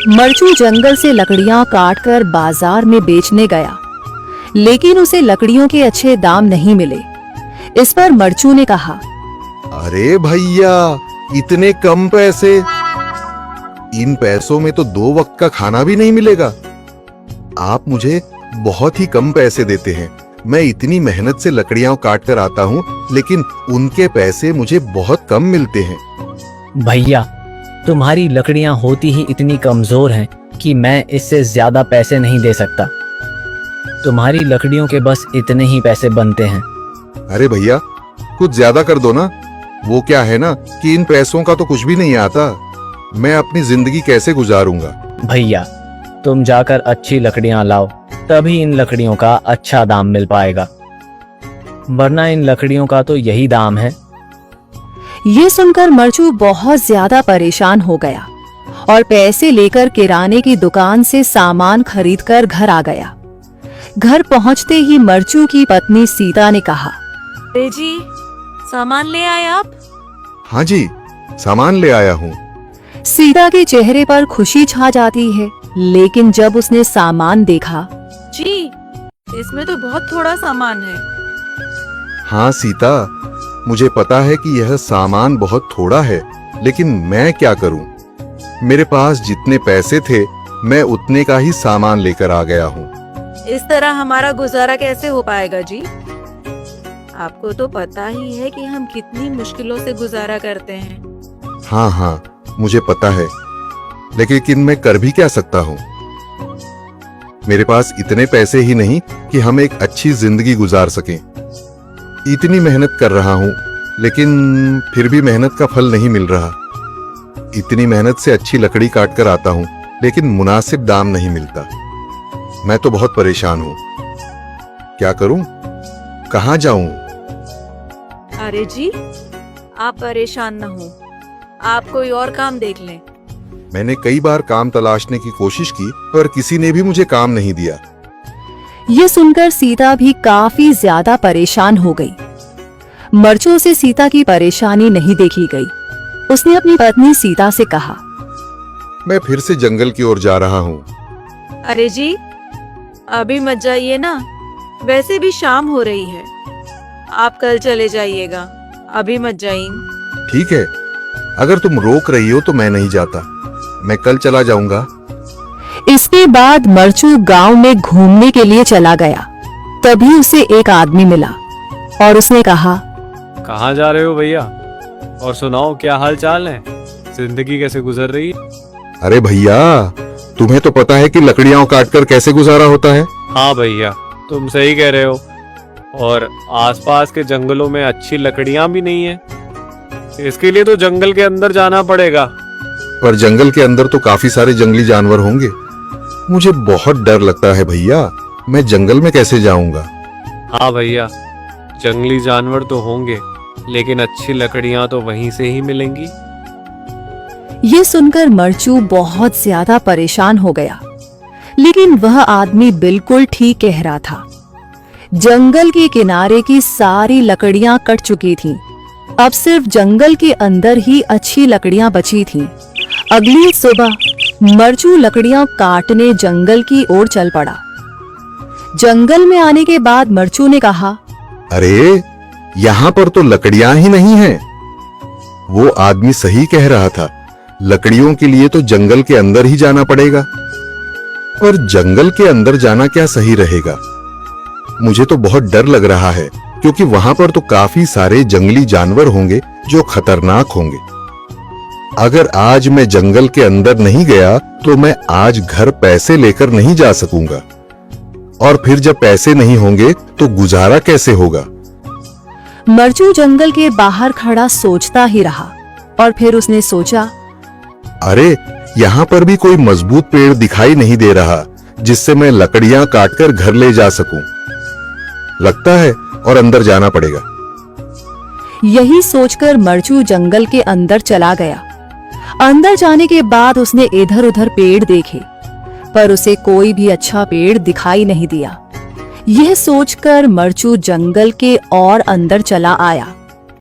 मरचू जंगल से लकड़ियां काटकर बाजार में बेचने गया, लेकिन उसे लकड़ियों के अच्छे दाम नहीं मिले। इस पर मरचू ने कहा, अरे भैया, इतने कम पैसे, इन पैसों में तो 2 वक्त का खाना भी नहीं मिलेगा। आप मुझे बहुत ही कम पैसे देते हैं। मैं इतनी मेहनत से लकड़ियां काट कर आता हूँ, लेकिन उनके पैसे मुझे बहुत कम मिलते हैं। भैया, तुम्हारी लकड़ियां होती ही इतनी कमजोर हैं कि मैं इससे ज्यादा पैसे नहीं दे सकता। तुम्हारी लकड़ियों के बस इतने ही पैसे बनते हैं। अरे भैया, कुछ ज्यादा कर दो ना। वो क्या है ना कि इन पैसों का तो कुछ भी नहीं आता। मैं अपनी जिंदगी कैसे गुजारूंगा? भैया, तुम जाकर अच्छी लकड़ियां लाओ, तभी इन लकड़ियों का अच्छा दाम मिल पाएगा, वरना इन लकड़ियों का तो यही दाम है। ये सुनकर मरचू बहुत ज्यादा परेशान हो गया और पैसे लेकर किराने की दुकान से सामान खरीदकर घर आ गया। घर पहुंचते ही मरचू की पत्नी सीता ने कहा, अरे जी, सामान ले आए आप? हाँ जी, सामान ले आया हूँ। सीता के चेहरे पर खुशी छा जाती है, लेकिन जब उसने सामान देखा, जी, इसमें तो बहुत थोड़ा सामान है। हाँ सीता, मुझे पता है कि यह सामान बहुत थोड़ा है, लेकिन मैं क्या करूं? मेरे पास जितने पैसे थे, मैं उतने का ही सामान लेकर आ गया हूँ। इस तरह हमारा गुजारा कैसे हो पाएगा जी? आपको तो पता ही है कि हम कितनी मुश्किलों से गुजारा करते हैं। हाँ हाँ, मुझे पता है, लेकिन मैं कर भी क्या सकता हूँ? मेरे पास इतने पैसे ही नहीं कि हम एक अच्छी जिंदगी गुजार सकें। इतनी मेहनत कर रहा हूँ, लेकिन फिर भी मेहनत का फल नहीं मिल रहा। इतनी मेहनत से अच्छी लकड़ी काट कर आता हूँ, लेकिन मुनासिब दाम नहीं मिलता। मैं तो बहुत परेशान हूँ। क्या करूँ? कहाँ जाऊँ? अरे जी, आप परेशान न हो, आप कोई और काम देख लें। मैंने कई बार काम तलाशने की कोशिश की, पर किसी ने भी मुझे काम नहीं दिया। ये सुनकर सीता भी काफी ज्यादा परेशान हो गई। मरचू से सीता की परेशानी नहीं देखी गई। उसने अपनी पत्नी सीता से कहा, मैं फिर से जंगल की ओर जा रहा हूँ। अरे जी, अभी मत जाइए ना, वैसे भी शाम हो रही है। आप कल चले जाइएगा, अभी मत जाइए। ठीक है, अगर तुम रोक रही हो तो मैं नहीं जाता। मैं कल चला जाऊंगा। इसके बाद मरचू गांव में घूमने के लिए चला गया। तभी उसे एक आदमी मिला और उसने कहा, कहाँ जा रहे हो भैया? और सुनाओ, क्या हाल चाल है? जिंदगी कैसे गुजर रही है? अरे भैया, तुम्हें तो पता है कि लकड़ियां काटकर कैसे गुजारा होता है। हाँ भैया, तुम सही कह रहे हो। और आसपास के जंगलों में अच्छी लकड़ियां भी नहीं है। इसके लिए तो जंगल के अंदर जाना पड़ेगा। पर जंगल के अंदर तो काफी सारे जंगली जानवर होंगे। मुझे बहुत डर लगता है भैया, मैं जंगल में कैसे जाऊंगा? हाँ भैया, जंगली जानवर तो होंगे, लेकिन अच्छी लकड़ियां तो वहीं से ही मिलेंगी। ये सुनकर मरचू बहुत ज्यादा परेशान हो गया, लेकिन वह आदमी बिल्कुल ठीक कह रहा था। जंगल के किनारे की सारी लकड़ियां कट चुकी थीं। अब सिर्फ जंगल के अंदर ही अच्छी लकड़ियां बची थीं। अगली सुबह मरचू लकड़ियां काटने जंगल की ओर चल पड़ा। जंगल में आने के बाद मरचू ने कहा, अरे, यहाँ पर तो लकड़ियां ही नहीं हैं। वो आदमी सही कह रहा था, लकड़ियों के लिए तो जंगल के अंदर ही जाना पड़ेगा। और जंगल के अंदर जाना क्या सही रहेगा? मुझे तो बहुत डर लग रहा है, क्योंकि वहां पर तो काफी सारे जंगली जानवर होंगे जो खतरनाक होंगे। अगर आज मैं जंगल के अंदर नहीं गया तो मैं आज घर पैसे लेकर नहीं जा सकूंगा, और फिर जब पैसे नहीं होंगे तो गुजारा कैसे होगा? मरचू जंगल के बाहर खड़ा सोचता ही रहा और फिर उसने सोचा, अरे, यहाँ पर भी कोई मजबूत पेड़ दिखाई नहीं दे रहा जिससे मैं लकड़ियां काटकर घर ले जा सकूं। लगता है और अंदर जाना पड़ेगा। यही सोचकर मरचू जंगल के अंदर चला गया। अंदर जाने के बाद उसने इधर उधर पेड़ देखे, पर उसे कोई भी अच्छा पेड़ दिखाई नहीं दिया। यह सोचकर मरचू जंगल के और अंदर चला आया।